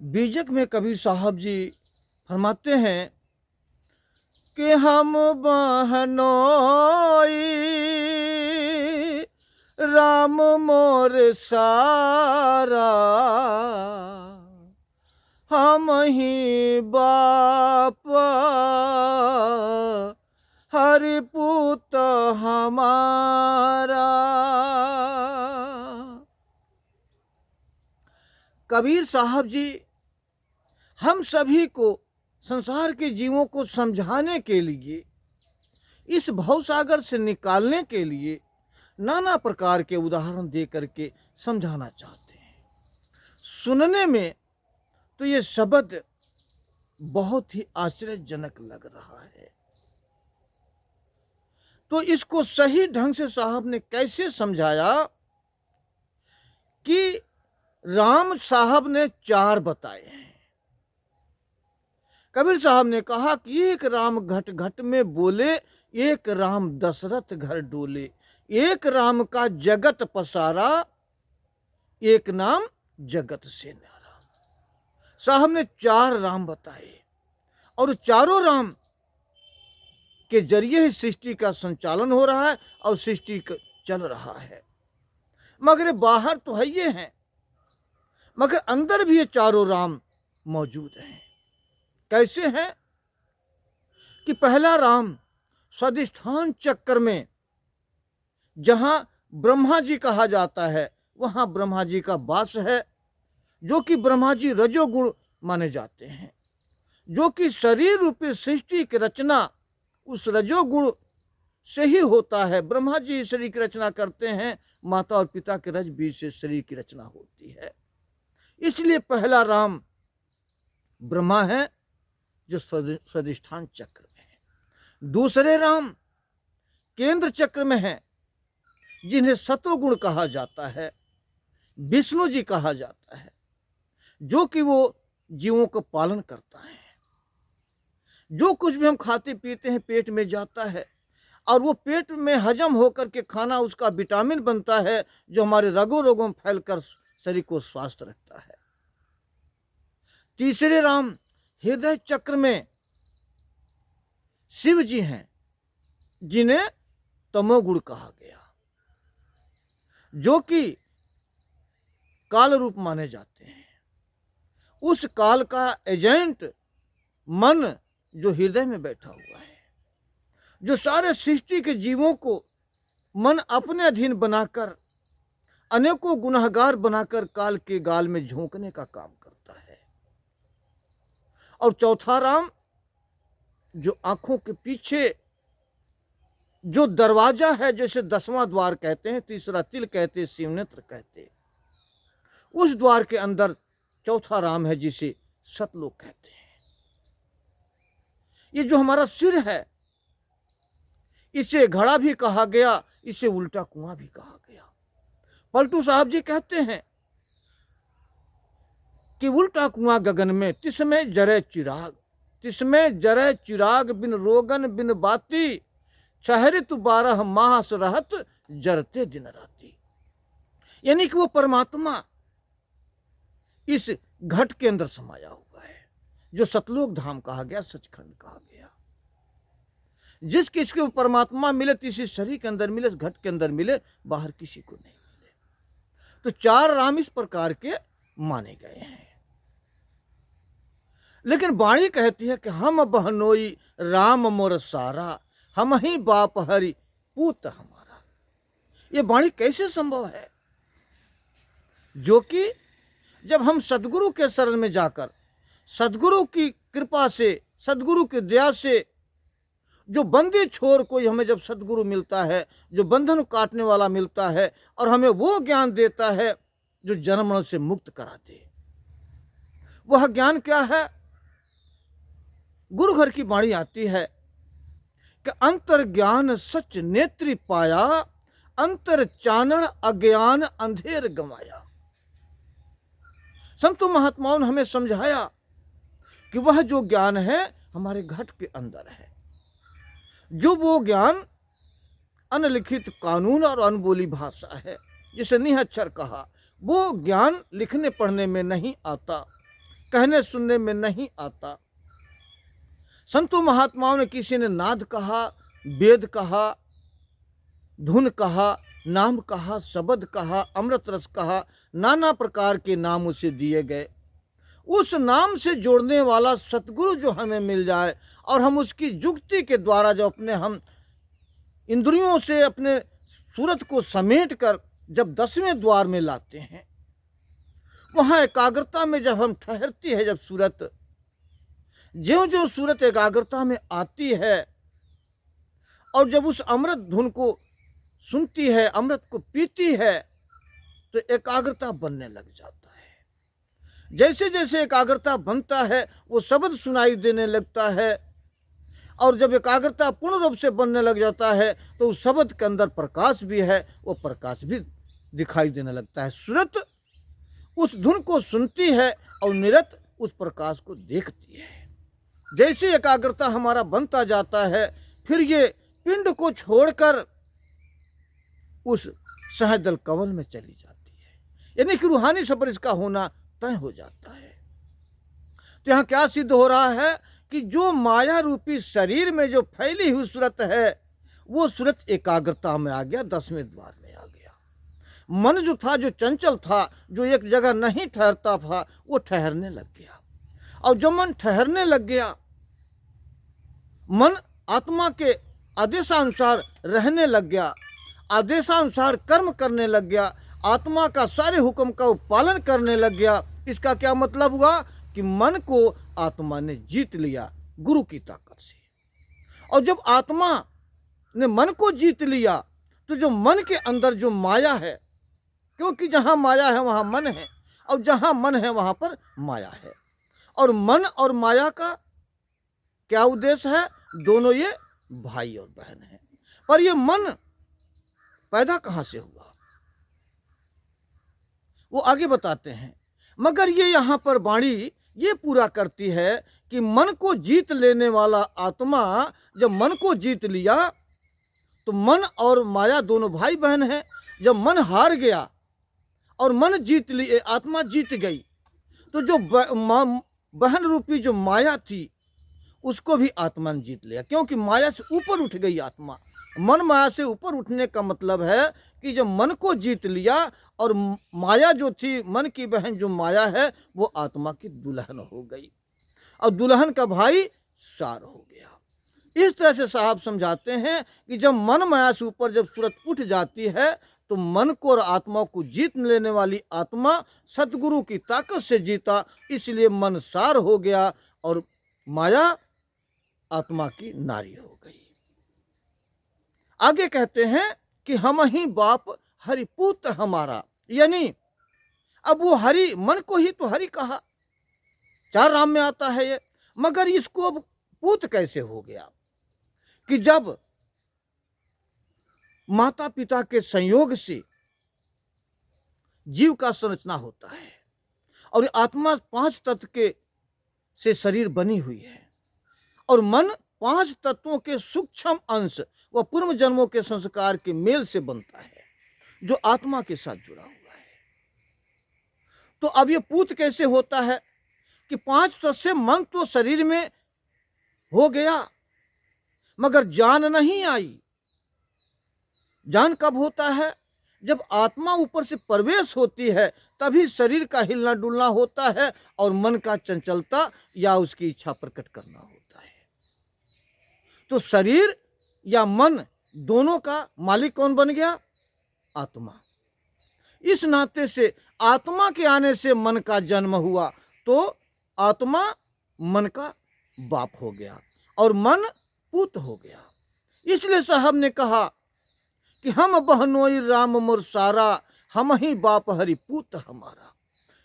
बीजक में कबीर साहब जी फरमाते हैं कि हम बहनोई राम मोर सारा, हम ही बाप हरि पुत हमारा। कबीर साहब जी हम सभी को, संसार के जीवों को समझाने के लिए, इस भवसागर से निकालने के लिए नाना प्रकार के उदाहरण दे करके समझाना चाहते हैं। सुनने में तो ये शब्द बहुत ही आश्चर्यजनक लग रहा है, तो इसको सही ढंग से साहब ने कैसे समझाया कि राम साहब ने चार बताए हैं। कबीर साहब ने कहा कि एक राम घट घट में बोले, एक राम दशरथ घर डोले, एक राम का जगत पसारा, एक नाम जगत से न्यारा। साहब ने चार राम बताए और चारों राम के जरिए ही सृष्टि का संचालन हो रहा है और सृष्टि चल रहा है। मगर बाहर तो है ये हैं, मगर अंदर भी ये चारों राम मौजूद हैं। कैसे हैं कि पहला राम स्वाधिष्ठान चक्र में, जहां ब्रह्मा जी कहा जाता है, वहां ब्रह्मा जी का वास है, जो कि ब्रह्मा जी रजोगुण माने जाते हैं, जो कि शरीर रूपी सृष्टि की रचना उस रजोगुण से ही होता है। ब्रह्मा जी शरीर की रचना करते हैं, माता और पिता के रज बीज से शरीर की रचना होती है। इसलिए पहला राम ब्रह्मा है जो स्वाधिष्ठान चक्र में है। दूसरे राम केंद्र चक्र में है, जिन्हें सतोगुण कहा जाता है, विष्णु जी कहा जाता है, जो कि वो जीवों को पालन करता है। जो कुछ भी हम खाते पीते हैं पेट में जाता है और वो पेट में हजम होकर के खाना उसका विटामिन बनता है, जो हमारे रगों रोगों में फैलकर शरीर को स्वस्थ रखता है। तीसरे राम हृदय चक्र में शिव जी हैं, जिन्हें तमोगुण कहा गया, जो कि काल रूप माने जाते हैं। उस काल का एजेंट मन जो हृदय में बैठा हुआ है, जो सारे सृष्टि के जीवों को मन अपने अधीन बनाकर, अनेकों गुनहगार बनाकर काल के गाल में झोंकने का काम करता है। और चौथा राम जो आंखों के पीछे जो दरवाजा है, जैसे 10वां द्वार कहते हैं, तीसरा तिल कहते, शिवनेत्र कहते, उस द्वार के अंदर चौथा राम है, जिसे सतलोक कहते हैं। ये जो हमारा सिर है, इसे घड़ा भी कहा गया, इसे उल्टा कुआं भी कहा गया। पलटू साहब जी कहते हैं कि उल्टा कुआं गगन में तिसमें जरे चिराग, तिसमें जरे चिराग बिन रोगन बिन बाती, ठहरित 12 मास रहत जरते दिन राती। यानी कि वो परमात्मा इस घट के अंदर समाया हुआ है, जो सतलोक धाम कहा गया, सचखंड कहा गया। जिस किसके परमात्मा मिले, किसी शरीर के अंदर मिले, घट के अंदर मिले, बाहर किसी को नहीं मिले। तो चार राम इस प्रकार के माने गए हैं। लेकिन वाणी कहती है कि हम बहनोई राम मोर सारा, हम ही बाप हरि पूत हमारा। ये वाणी कैसे संभव है? जो कि जब हम सदगुरु के शरण में जाकर, सदगुरु की कृपा से, सदगुरु की दया से, जो बंदी छोर कोई हमें जब सदगुरु मिलता है, जो बंधन काटने वाला मिलता है और हमें वो ज्ञान देता है जो जन्म मरण से मुक्त करा दे, वह ज्ञान क्या है? गुरु घर की वाणी आती है कि अंतर ज्ञान सच नेत्री पाया, अंतर चानन अज्ञान अंधेर गंवाया। संतों महात्माओं ने हमें समझाया कि वह जो ज्ञान है हमारे घट के अंदर है, जो वो ज्ञान अनलिखित कानून और अनबोली भाषा है, जिसे निहत्थर कहा, वो ज्ञान लिखने पढ़ने में नहीं आता, कहने सुनने में नहीं आता। संतों महात्माओं ने किसी ने नाद कहा, वेद कहा, धुन कहा, नाम कहा, शब्द कहा, अमृत रस कहा, नाना प्रकार के नाम उसे दिए गए। उस नाम से जोड़ने वाला सतगुरु जो हमें मिल जाए और हम उसकी युक्ति के द्वारा जो अपने हम इंद्रियों से अपने सूरत को समेट कर जब 10वें द्वार में लाते हैं, वहाँ एकाग्रता में जब हम ठहरती है, जब सूरत ज्यों ज्यों सूरत एकाग्रता में आती है और जब उस अमृत धुन को सुनती है, अमृत को पीती है, तो एकाग्रता बनने लग जाता है। जैसे जैसे एकाग्रता बनता है वो शब्द सुनाई देने लगता है और जब एकाग्रता पूर्ण रूप से बनने लग जाता है तो उस शब्द के अंदर प्रकाश भी है, वो प्रकाश भी दिखाई देने लगता है। सूरत उस धुन को सुनती है और निरत उस प्रकाश को देखती है। जैसे एकाग्रता हमारा बनता जाता है, फिर ये पिंड को छोड़कर उस सहजल कवल में चली जाती है, यानी कि रूहानी सफर इसका होना तय हो जाता है। तो यहाँ क्या सिद्ध हो रहा है कि जो माया रूपी शरीर में जो फैली हुई सूरत है, वो सूरत एकाग्रता में आ गया, 10वें द्वार में आ गया। मन जो था, जो चंचल था, जो एक जगह नहीं ठहरता था, वो ठहरने लग गया। और जब मन ठहरने लग गया, मन आत्मा के आदेशानुसार रहने लग गया, आदेशानुसार कर्म करने लग गया, आत्मा का सारे हुक्म का पालन करने लग गया। इसका क्या मतलब हुआ कि मन को आत्मा ने जीत लिया गुरु की ताकत से। और जब आत्मा ने मन को जीत लिया तो जो मन के अंदर जो माया है, क्योंकि जहाँ माया है वहाँ मन है और जहाँ मन है वहाँ पर माया है, और मन और माया का क्या उद्देश्य है? दोनों ये भाई और बहन हैं। पर ये मन पैदा कहाँ से हुआ वो आगे बताते हैं। मगर ये यहाँ पर वाणी ये पूरा करती है कि मन को जीत लेने वाला आत्मा जब मन को जीत लिया तो मन और माया दोनों भाई बहन हैं। जब मन हार गया और मन जीत ली, आत्मा जीत गई, तो जो बहन रूपी जो माया थी उसको भी आत्मा ने जीत लिया, क्योंकि माया से ऊपर उठ गई आत्मा। मन माया से ऊपर उठने का मतलब है कि जब मन को जीत लिया और माया जो थी, मन की बहन जो माया है, वो आत्मा की दुल्हन हो गई और दुल्हन का भाई सार हो गया। इस तरह से साहब समझाते हैं कि जब मन माया से ऊपर जब सूरत उठ जाती है तो मन को और आत्मा को जीत लेने वाली आत्मा सतगुरु की ताकत से जीता, इसलिए मन सार हो गया और माया आत्मा की नारी हो गई। आगे कहते हैं कि हम ही बाप हरिपूत हमारा, यानी अब वो हरि, मन को ही तो हरि कहा, 4 राम में आता है ये, मगर इसको अब पूत कैसे हो गया कि जब माता पिता के संयोग से जीव का संरचना होता है और आत्मा 5 तत्व के से शरीर बनी हुई है और मन 5 तत्वों के सूक्ष्म अंश व पूर्व जन्मों के संस्कार के मेल से बनता है जो आत्मा के साथ जुड़ा हुआ है। तो अब ये पूत कैसे होता है कि 5 तत्व से मन तो शरीर में हो गया मगर जान नहीं आई। जान कब होता है? जब आत्मा ऊपर से प्रवेश होती है तभी शरीर का हिलना डुलना होता है और मन का चंचलता या उसकी इच्छा प्रकट करना होता है। तो शरीर या मन दोनों का मालिक कौन बन गया? आत्मा। इस नाते से आत्मा के आने से मन का जन्म हुआ तो आत्मा मन का बाप हो गया और मन पूत हो गया। इसलिए साहब ने कहा कि हम बहनोई राम मोर सारा, हम ही बाप हरि पूत हमारा।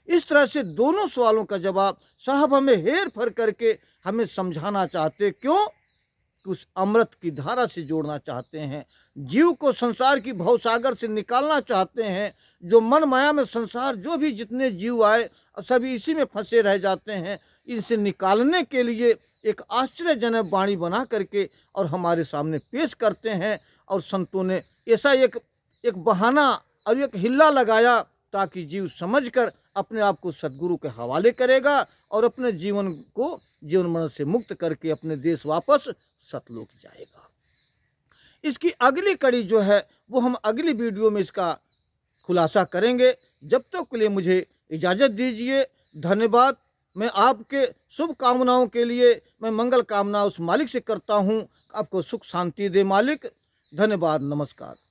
इस तरह से दोनों सवालों का जवाब साहब हमें हेर फेर करके हमें समझाना चाहते। क्यों? कि उस अमृत की धारा से जोड़ना चाहते हैं, जीव को संसार की भवसागर से निकालना चाहते हैं। जो मन माया में संसार जो भी जितने जीव आए सभी इसी में फंसे रह जाते हैं। इनसे निकालने के लिए एक आश्चर्यजनक वाणी बना करके और हमारे सामने पेश करते हैं। और संतों ने ऐसा एक बहाना और एक हिल्ला लगाया ताकि जीव समझकर अपने आप को सद्गुरु के हवाले करेगा और अपने जीवन को जीवन मरण से मुक्त करके अपने देश वापस सतलोक जाएगा। इसकी अगली कड़ी जो है वो हम अगली वीडियो में इसका खुलासा करेंगे। जब तक के लिए मुझे इजाज़त दीजिए। धन्यवाद। मैं आपके शुभ कामनाओं के लिए मैं मंगल कामना उस मालिक से करता हूँ, आपको सुख शांति दे मालिक। धन्यवाद। नमस्कार।